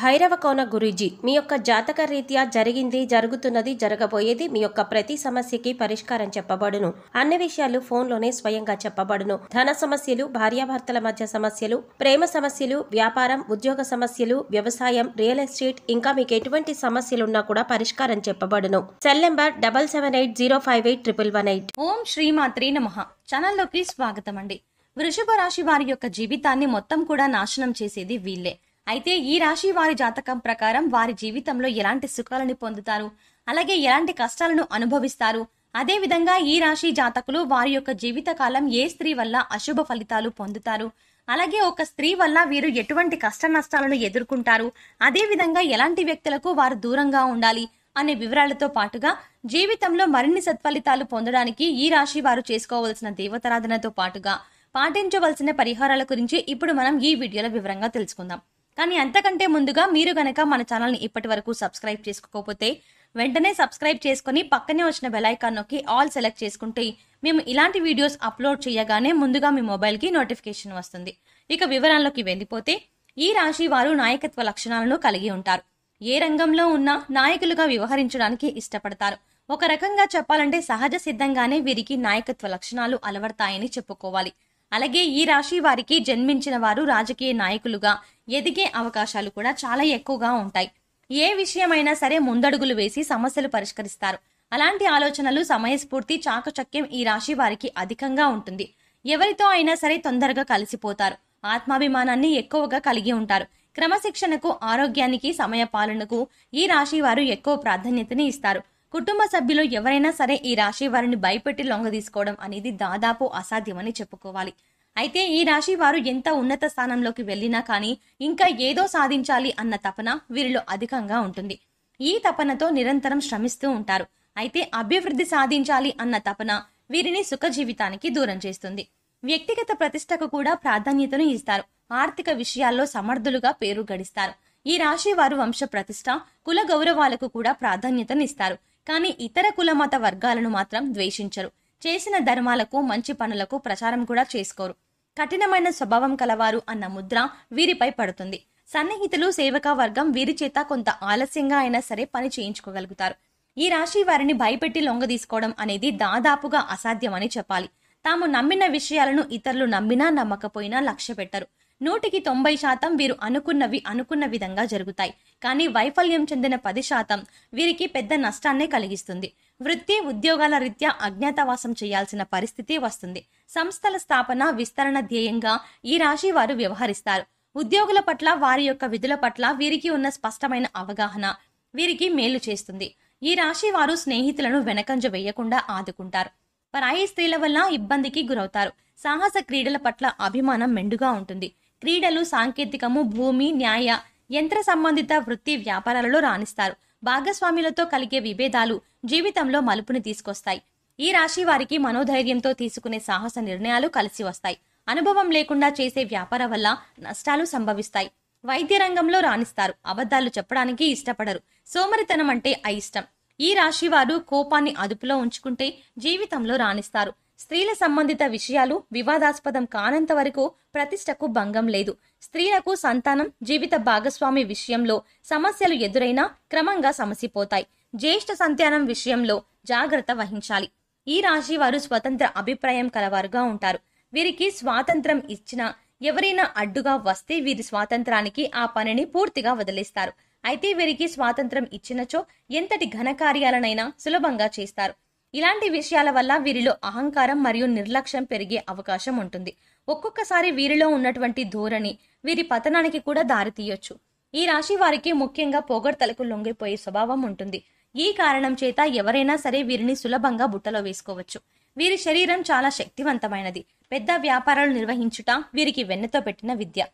భైరవ కోన గురూజీ, మీ యొక్క జాతక రీత్యా జరిగింది, జరుగుతున్నది, జరగబోయేది, మీ యొక్క ప్రతి సమస్యకి పరిష్కారం చెప్పబడును. అన్ని విషయాలు ఫోన్లోనే స్వయంగా చెప్పబడును. ధన సమస్యలు, భార్యాభర్తల మధ్య సమస్యలు, ప్రేమ సమస్యలు, వ్యాపారం, ఉద్యోగ సమస్యలు, వ్యవసాయం, రియల్ ఎస్టేట్, ఇంకా మీకు ఎటువంటి సమస్యలున్నా కూడా పరిష్కారం చెప్పబడును. Cell number 7780581118. ఓం శ్రీమాత్రే నమః. ఛానల్లోకి స్వాగతం అండి. వృషభ రాశి వారి యొక్క జీవితాన్ని మొత్తం కూడా నాశనం చేసేది వీళ్ళే. అయితే ఈ రాశి వారి జాతకం ప్రకారం వారి జీవితంలో ఎలాంటి సుఖాలను పొందుతారు, అలాగే ఎలాంటి కష్టాలను అనుభవిస్తారు, అదే విధంగా ఈ రాశి జాతకులు వారి యొక్క జీవితకాలం ఏ స్త్రీ వల్ల అశుభ ఫలితాలు పొందుతారు, అలాగే ఒక స్త్రీ వల్ల వీరు ఎటువంటి కష్ట నష్టాలను ఎదుర్కొంటారు, అదే విధంగా ఎలాంటి వ్యక్తులకు వారు దూరంగా ఉండాలి అనే వివరాలతో పాటుగా జీవితంలో మరిన్ని సత్ఫలితాలు పొందడానికి ఈ రాశి వారు చేసుకోవాల్సిన దేవతారాధనతో పాటుగా పాటించవలసిన పరిహారాల గురించి ఇప్పుడు మనం ఈ వీడియోలో వివరంగా తెలుసుకుందాం. కానీ అంతకంటే ముందుగా మీరు గనక మన ఛానల్ని ఇప్పటి వరకు సబ్స్క్రైబ్ చేసుకోకపోతే వెంటనే సబ్స్క్రైబ్ చేసుకుని పక్కనే వచ్చిన బెల్ ఐకాన్ నొక్కి ఆల్ సెలెక్ట్ చేసుకుంటే మేము ఇలాంటి వీడియోస్ అప్లోడ్ చేయగానే ముందుగా మీ మొబైల్కి నోటిఫికేషన్ వస్తుంది. ఇక వివరాల్లోకి వెళ్ళిపోతే ఈ రాశి వారు నాయకత్వ లక్షణాలను కలిగి ఉంటారు. ఏ రంగంలో ఉన్నా నాయకులుగా వ్యవహరించడానికి ఇష్టపడతారు. ఒక రకంగా చెప్పాలంటే సహజ సిద్ధంగానే వీరికి నాయకత్వ లక్షణాలు అలవడతాయని చెప్పుకోవాలి. అలాగే ఈ రాశి వారికి జన్మించిన వారు రాజకీయ నాయకులుగా ఎదిగే అవకాశాలు కూడా చాలా ఎక్కువగా ఉంటాయి. ఏ విషయమైనా సరే ముందడుగులు వేసి సమస్యలు పరిష్కరిస్తారు. అలాంటి ఆలోచనలు, సమయస్ఫూర్తి, చాకచక్యం ఈ రాశి వారికి అధికంగా ఉంటుంది. ఎవరితో అయినా సరే తొందరగా కలిసిపోతారు. ఆత్మాభిమానాన్ని ఎక్కువగా కలిగి ఉంటారు. క్రమశిక్షణకు, ఆరోగ్యానికి, సమయ పాలనకు ఈ రాశి వారు ఎక్కువ ప్రాధాన్యతని ఇస్తారు. కుటుంబ సభ్యులు ఎవరైనా సరే ఈ రాశి వారిని భయపెట్టి లొంగదీసుకోవడం అనేది దాదాపు అసాధ్యమని చెప్పుకోవాలి. అయితే ఈ రాశి వారు ఎంత ఉన్నత స్థానంలోకి వెళ్ళినా కానీ ఇంకా ఏదో సాధించాలి అన్న తపన వీరిలో అధికంగా ఉంటుంది. ఈ తపనతో నిరంతరం శ్రమిస్తూ ఉంటారు. అయితే అభివృద్ధి సాధించాలి అన్న తపన వీరిని సుఖ జీవితానికి దూరం చేస్తుంది. వ్యక్తిగత ప్రతిష్టకు కూడా ప్రాధాన్యతను ఇస్తారు. ఆర్థిక విషయాల్లో సమర్థులుగా పేరు గడిస్తారు. ఈ రాశి వారు వంశ ప్రతిష్ట, కుల గౌరవాలకు కూడా ప్రాధాన్యతనిస్తారు. కానీ ఇతర కుల మత వర్గాలను మాత్రం ద్వేషించరు. చేసిన ధర్మాలకు, మంచి పనులకు ప్రచారం కూడా చేసుకోరు. కఠినమైన స్వభావం కలవారు అన్న ముద్ర వీరిపై పడుతుంది. సన్నిహితులు, సేవకా వర్గం వీరి చేత కొంత ఆలస్యంగా అయినా సరే పని చేయించుకోగలుగుతారు. ఈ రాశి వారిని భయపెట్టి లొంగదీసుకోవడం అనేది దాదాపుగా అసాధ్యమని చెప్పాలి. తాము నమ్మిన విషయాలను ఇతరులు నమ్మినా నమ్మకపోయినా లక్ష్య పెట్టరు. 90% వీరు అనుకున్నవి అనుకున్న విధంగా జరుగుతాయి. కానీ వైఫల్యం చెందిన 10% వీరికి పెద్ద నష్టాన్నే కలిగిస్తుంది. వృత్తి, ఉద్యోగాల రీత్యా అజ్ఞాతవాసం చేయాల్సిన పరిస్థితి వస్తుంది. సంస్థల స్థాపన, విస్తరణ ధ్యేయంగా ఈ రాశి వారు వ్యవహరిస్తారు. ఉద్యోగుల పట్ల, వారి యొక్క విధుల పట్ల వీరికి ఉన్న స్పష్టమైన అవగాహన వీరికి మేలు చేస్తుంది. ఈ రాశి వారు స్నేహితులను వెనకంజ వేయకుండా ఆదుకుంటారు. పరాయి స్త్రీల వల్ల ఇబ్బందికి గురవుతారు. సాహస క్రీడల పట్ల అభిమానం మెండుగా ఉంటుంది. క్రీడలు, సాంకేతికము, భూమి, న్యాయ, యంత్ర సంబంధిత వృత్తి వ్యాపారాలలో రాణిస్తారు. భాగస్వాములతో కలిగే విభేదాలు జీవితంలో మలుపుని తీసుకొస్తాయి. ఈ రాశి వారికి మనోధైర్యంతో తీసుకునే సాహస నిర్ణయాలు కలిసి వస్తాయి. అనుభవం లేకుండా చేసే వ్యాపారం వల్ల నష్టాలు సంభవిస్తాయి. వైద్య రంగంలో రాణిస్తారు. అబద్ధాలు చెప్పడానికి ఇష్టపడరు. సోమరితనం అంటే అయిష్టం. ఈ రాశి వారు కోపాన్ని అదుపులో ఉంచుకుంటే జీవితంలో రాణిస్తారు. స్త్రీల సంబంధిత విషయాలు వివాదాస్పదం కానంత వరకు ప్రతిష్టకు భంగం లేదు. స్త్రీలకు సంతానం, జీవిత భాగస్వామి విషయంలో సమస్యలు ఎదురైనా క్రమంగా సమసిపోతాయి. జ్యేష్ఠ సంతానం విషయంలో జాగ్రత్త వహించాలి. ఈ రాశి వారు స్వతంత్ర అభిప్రాయం కలవారుగా ఉంటారు. వీరికి స్వాతంత్రం ఇచ్చినా ఎవరైనా అడ్డుగా వస్తే వీరి స్వాతంత్రానికి ఆ పనిని పూర్తిగా వదిలేస్తారు. అయితే వీరికి స్వాతంత్రం ఇచ్చినచో ఎంతటి ఘనకార్యాలనైనా సులభంగా చేస్తారు. ఇలాంటి విషయాల వల్ల వీరిలో అహంకారం మరియు నిర్లక్ష్యం పెరిగే అవకాశం ఉంటుంది. ఒక్కొక్కసారి వీరిలో ఉన్నటువంటి ధోరణి వీరి పతనానికి కూడా దారితీయొచ్చు. ఈ రాశి వారికి ముఖ్యంగా పొగడ్తలకు లొంగిపోయే స్వభావం ఉంటుంది. ఈ కారణం చేత ఎవరైనా సరే వీరిని సులభంగా బుట్టలో వేసుకోవచ్చు. వీరి శరీరం చాలా శక్తివంతమైనది. పెద్ద వ్యాపారాలు నిర్వహించుట వీరికి వెన్నతో పెట్టిన విద్య.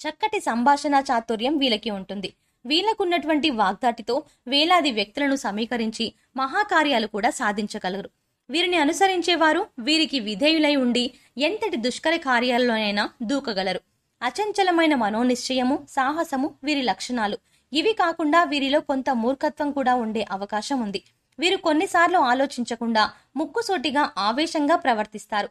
చక్కటి సంభాషణ చాతుర్యం వీళ్ళకి ఉంటుంది. వీళ్లకున్నటువంటి వాగ్దాటితో వేలాది వ్యక్తులను సమీకరించి మహాకార్యాలు కూడా సాధించగలరు. వీరిని అనుసరించేవారు వీరికి విధేయులై ఉండి ఎంతటి దుష్కర కార్యాల్లోనైనా దూకగలరు. అచంచలమైన మనోనిశ్చయము, సాహసము వీరి లక్షణాలు. ఇవి కాకుండా వీరిలో కొంత మూర్ఖత్వం కూడా ఉండే అవకాశం ఉంది. వీరు కొన్నిసార్లు ఆలోచించకుండా ముక్కుసూటిగా ఆవేశంగా ప్రవర్తిస్తారు.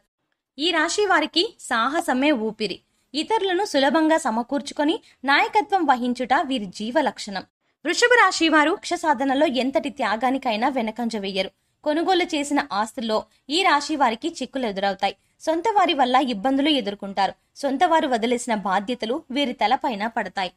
ఈ రాశి వారికి సాహసమే ఊపిరి. ఇతరులను సులభంగా సమకూర్చుకొని నాయకత్వం వహించుట వీరి జీవ లక్షణం. వృషభ రాశి వారు లక్ష్య సాధనలో ఎంతటి త్యాగానికైనా వెనకంజ వేయరు. కొనుగోలు చేసిన ఆస్తుల్లో ఈ రాశి వారికి చిక్కులు ఎదురవుతాయి. సొంత వారి వల్ల ఇబ్బందులు ఎదుర్కొంటారు. సొంత వారు వదిలేసిన బాధ్యతలు వీరి తలపైన పడతాయి.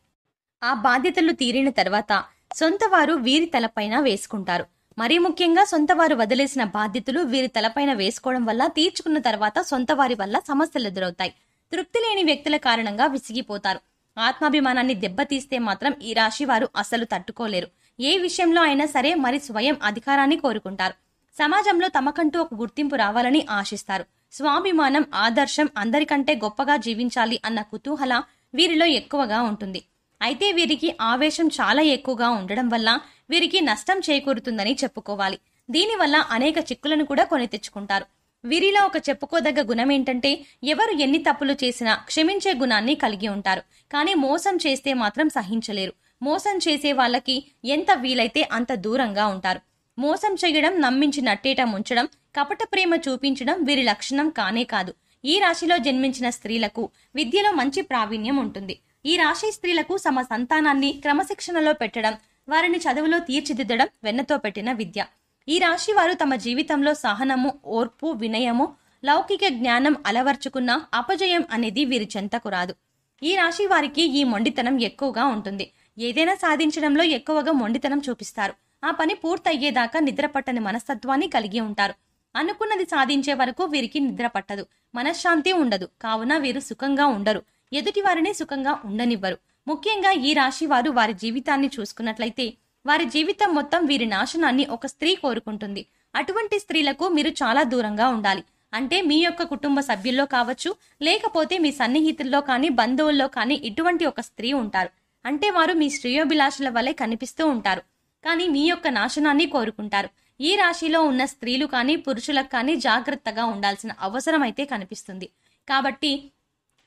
ఆ బాధ్యతలు తీరిన తర్వాత సొంత వారు వీరి తలపైన వేసుకుంటారు. మరీ ముఖ్యంగా సొంత వారు వదిలేసిన బాధ్యతలు వీరి తలపైన వేసుకోవడం వల్ల తీర్చుకున్న తర్వాత సొంత వారి వల్ల సమస్యలు ఎదురవుతాయి. తృప్తి లేని వ్యక్తుల కారణంగా విసిగిపోతారు. ఆత్మాభిమానాన్ని దెబ్బతీస్తే మాత్రం ఈ రాశి వారు అసలు తట్టుకోలేరు. ఏ విషయంలో అయినా సరే మరి స్వయం అధికారాన్ని కోరుకుంటారు. సమాజంలో తమకంటూ ఒక గుర్తింపు రావాలని ఆశిస్తారు. స్వాభిమానం, ఆదర్శం, అందరికంటే గొప్పగా జీవించాలి అన్న కుతూహల వీరిలో ఎక్కువగా ఉంటుంది. అయితే వీరికి ఆవేశం చాలా ఎక్కువగా ఉండడం వల్ల వీరికి నష్టం చేకూరుతుందని చెప్పుకోవాలి. దీనివల్ల అనేక చిక్కులను కూడా కొని తెచ్చుకుంటారు. వీరిలో ఒక చెప్పుకోదగ్గ గుణం ఏంటంటే ఎవరు ఎన్ని తప్పులు చేసినా క్షమించే గుణాన్ని కలిగి ఉంటారు. కానీ మోసం చేస్తే మాత్రం సహించలేరు. మోసం చేసే వాళ్ళకి ఎంత వీలైతే అంత దూరంగా ఉంటారు. మోసం చేయడం, నమ్మించి నట్టేట ముంచడం, కపట ప్రేమ చూపించడం వీరి లక్షణం కానే కాదు. ఈ రాశిలో జన్మించిన స్త్రీలకు విద్యలో మంచి ప్రావీణ్యం ఉంటుంది. ఈ రాశి స్త్రీలకు తమ సంతానాన్ని క్రమశిక్షణలో పెట్టడం, వారిని చదువులో తీర్చిదిద్దడం వెన్నతో పెట్టిన విద్య. ఈ రాశి వారు తమ జీవితంలో సహనము, ఓర్పు, వినయము, లౌకిక జ్ఞానం అలవర్చుకున్న అపజయం అనేది వీరి చెంతకు రాదు. ఈ రాశి వారికి ఈ మొండితనం ఎక్కువగా ఉంటుంది. ఏదైనా సాధించడంలో ఎక్కువగా మొండితనం చూపిస్తారు. ఆ పని పూర్తయ్యేదాకా నిద్రపట్టని మనస్తత్వాన్ని కలిగి ఉంటారు. అనుకున్నది సాధించే వరకు వీరికి నిద్ర పట్టదు, మనశ్శాంతి ఉండదు. కావున వీరు సుఖంగా ఉండరు, ఎదుటి వారిని సుఖంగా ఉండనివ్వరు. ముఖ్యంగా ఈ రాశి వారు వారి జీవితాన్ని చూసుకున్నట్లయితే వారి జీవితం మొత్తం వీరి నాశనాన్ని ఒక స్త్రీ కోరుకుంటుంది. అటువంటి స్త్రీలకు మీరు చాలా దూరంగా ఉండాలి. అంటే మీ యొక్క కుటుంబ సభ్యుల్లో కావచ్చు, లేకపోతే మీ సన్నిహితుల్లో కానీ బంధువుల్లో కానీ ఇటువంటి ఒక స్త్రీ ఉంటారు. అంటే వారు మీ శ్రేయోభిలాషుల వలె కనిపిస్తూ ఉంటారు, కానీ మీ యొక్క నాశనాన్ని కోరుకుంటారు. ఈ రాశిలో ఉన్న స్త్రీలు కానీ పురుషులకు కానీ జాగ్రత్తగా ఉండాల్సిన అవసరం అయితే కనిపిస్తుంది. కాబట్టి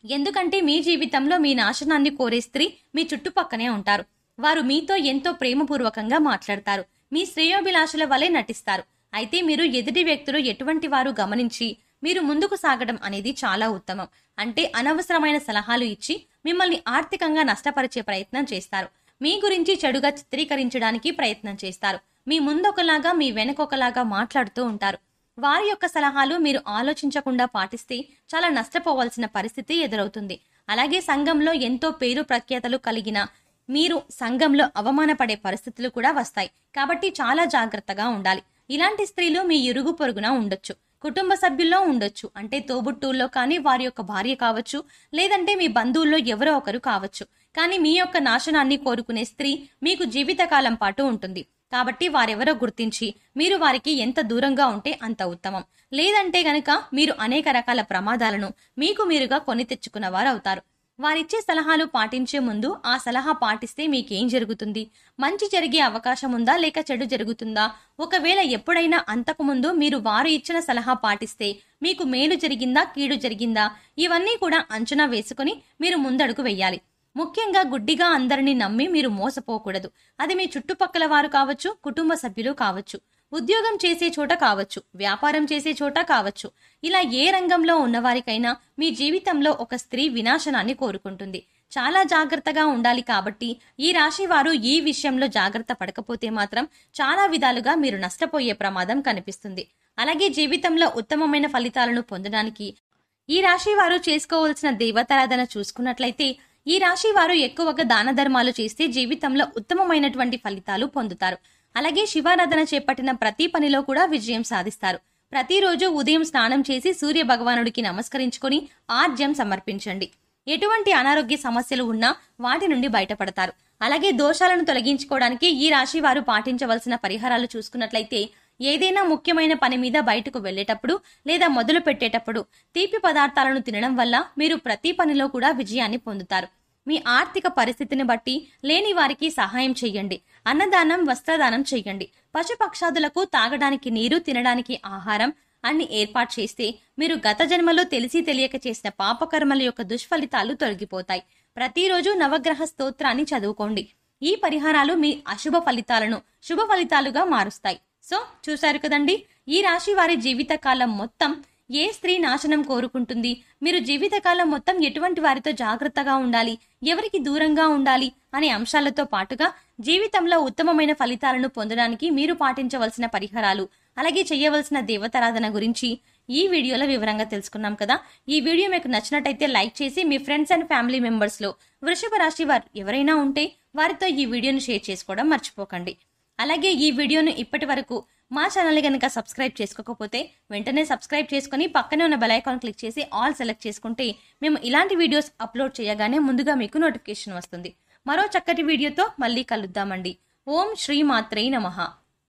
ఎందుకంటే మీ జీవితంలో మీ నాశనాన్ని కోరే స్త్రీ మీ చుట్టుపక్కనే ఉంటారు. వారు మీతో ఎంతో ప్రేమపూర్వకంగా మాట్లాడతారు, మీ శ్రేయోభిలాషుల వలె నటిస్తారు. అయితే మీరు ఎదుటి వ్యక్తులు ఎటువంటి వారు గమనించి మీరు ముందుకు సాగడం అనేది చాలా ఉత్తమం. అంటే అనవసరమైన సలహాలు ఇచ్చి మిమ్మల్ని ఆర్థికంగా నష్టపరిచే ప్రయత్నం చేస్తారు. మీ గురించి చెడుగా చిత్రీకరించడానికి ప్రయత్నం చేస్తారు. మీ ముందొకలాగా మీ వెనకొకలాగా మాట్లాడుతూ ఉంటారు. వారి యొక్క సలహాలు మీరు ఆలోచించకుండా పాటిస్తే చాలా నష్టపోవాల్సిన పరిస్థితి ఎదురవుతుంది. అలాగే సంఘంలో ఎంతో పేరు ప్రఖ్యాతలు కలిగిన మీరు సంఘంలో అవమానపడే పరిస్థితులు కూడా వస్తాయి. కాబట్టి చాలా జాగ్రత్తగా ఉండాలి. ఇలాంటి స్త్రీలు మీ ఇరుగు పొరుగున ఉండొచ్చు, కుటుంబ సభ్యుల్లో ఉండొచ్చు, అంటే తోబుట్టువుల్లో కానీ వారి యొక్క భార్య కావచ్చు, లేదంటే మీ బంధువుల్లో ఎవరో ఒకరు కావచ్చు. కానీ మీ యొక్క నాశనాన్ని కోరుకునే స్త్రీ మీకు జీవితకాలం పాటు ఉంటుంది. కాబట్టి వారెవరో గుర్తించి మీరు వారికి ఎంత దూరంగా ఉంటే అంత ఉత్తమం. లేదంటే గనక మీరు అనేక రకాల ప్రమాదాలను మీకు మీరుగా కొని తెచ్చుకున్న వారు అవుతారు. వారిచ్చే సలహాలు పాటించే ముందు ఆ సలహా పాటిస్తే మీకేం జరుగుతుంది, మంచి జరిగే అవకాశం ఉందా లేక చెడు జరుగుతుందా, ఒకవేళ ఎప్పుడైనా అంతకుముందు మీరు వారు ఇచ్చిన సలహా పాటిస్తే మీకు మేలు జరిగిందా కీడు జరిగిందా, ఇవన్నీ కూడా అంచనా వేసుకుని మీరు ముందడుగు వెయ్యాలి. ముఖ్యంగా గుడ్డిగా అందరినీ నమ్మి మీరు మోసపోకూడదు. అది మీ చుట్టుపక్కల వారు కావచ్చు, కుటుంబ సభ్యులు కావచ్చు, ఉద్యోగం చేసే చోట కావచ్చు, వ్యాపారం చేసే చోట కావచ్చు. ఇలా ఏ రంగంలో ఉన్నవారికైనా మీ జీవితంలో ఒక స్త్రీ వినాశనాన్ని కోరుకుంటుంది. చాలా జాగ్రత్తగా ఉండాలి. కాబట్టి ఈ రాశి వారు ఈ విషయంలో జాగ్రత్త పడకపోతే మాత్రం చాలా విధాలుగా మీరు నష్టపోయే ప్రమాదం కనిపిస్తుంది. అలాగే జీవితంలో ఉత్తమమైన ఫలితాలను పొందడానికి ఈ రాశి వారు చేసుకోవాల్సిన దేవతారాధన చూసుకున్నట్లయితే ఈ రాశి వారు ఎక్కువగా దాన ధర్మాలు చేస్తే జీవితంలో ఉత్తమమైనటువంటి ఫలితాలు పొందుతారు. అలాగే శివారాధన చేపట్టిన ప్రతి పనిలో కూడా విజయం సాధిస్తారు. ప్రతిరోజు ఉదయం స్నానం చేసి సూర్య భగవానుడికి నమస్కరించుకొని ఆర్జ్యం సమర్పించండి. ఎటువంటి అనారోగ్య సమస్యలు ఉన్నా వాటి నుండి బయటపడతారు. అలాగే దోషాలను తొలగించుకోవడానికి ఈ రాశి వారు పాటించవలసిన పరిహారాలు చూసుకున్నట్లయితే ఏదైనా ముఖ్యమైన పని మీద బయటకు వెళ్లేటప్పుడు లేదా మొదలు పెట్టేటప్పుడు తీపి పదార్థాలను తినడం వల్ల మీరు ప్రతి పనిలో కూడా విజయాన్ని పొందుతారు. మీ ఆర్థిక పరిస్థితిని బట్టి లేని వారికి సహాయం చెయ్యండి. అన్నదానం, వస్త్రదానం చెయ్యండి. పశుపక్షాదులకు తాగడానికి నీరు, తినడానికి ఆహారం అన్ని ఏర్పాటు చేస్తే మీరు గత జన్మలో తెలిసి తెలియక చేసిన పాపకర్మల యొక్క దుష్ఫలితాలు తొలగిపోతాయి. ప్రతిరోజు నవగ్రహ స్తోత్రాన్ని చదువుకోండి. ఈ పరిహారాలు మీ అశుభ ఫలితాలను శుభ ఫలితాలుగా మారుస్తాయి. సో చూశారు కదండి, ఈ రాశి వారి జీవితకాలం మొత్తం ఏ స్త్రీ నాశనం కోరుకుంటుంది, మీరు జీవితకాలం మొత్తం ఎటువంటి వారితో జాగ్రత్తగా ఉండాలి, ఎవరికి దూరంగా ఉండాలి అనే అంశాలతో పాటుగా జీవితంలో ఉత్తమమైన ఫలితాలను పొందడానికి మీరు పాటించవలసిన పరిహారాలు, అలాగే చేయవలసిన దేవతారాధన గురించి ఈ వీడియోలో వివరంగా తెలుసుకున్నాం కదా. ఈ వీడియో మీకు నచ్చినట్టయితే లైక్ చేసి మీ ఫ్రెండ్స్ అండ్ ఫ్యామిలీ మెంబర్స్ లో వృషభ రాశి వారు ఎవరైనా ఉంటే వారితో ఈ వీడియోను షేర్ చేసుకోవడం మర్చిపోకండి. అలాగే ఈ వీడియోను ఇప్పటి వరకు మా ఛానల్ కనుక సబ్స్క్రైబ్ చేసుకోకపోతే వెంటనే సబ్స్క్రైబ్ చేసుకుని పక్కనే ఉన్న బెల్ ఐకాన్ క్లిక్ చేసి ఆల్ సెలెక్ట్ చేసుకుంటే మేము ఇలాంటి వీడియోస్ అప్లోడ్ చేయగానే ముందుగా మీకు నోటిఫికేషన్ వస్తుంది. మరో చక్కటి వీడియోతో మళ్ళీ కలుద్దామండి. ఓం శ్రీ మాత్రే నమః.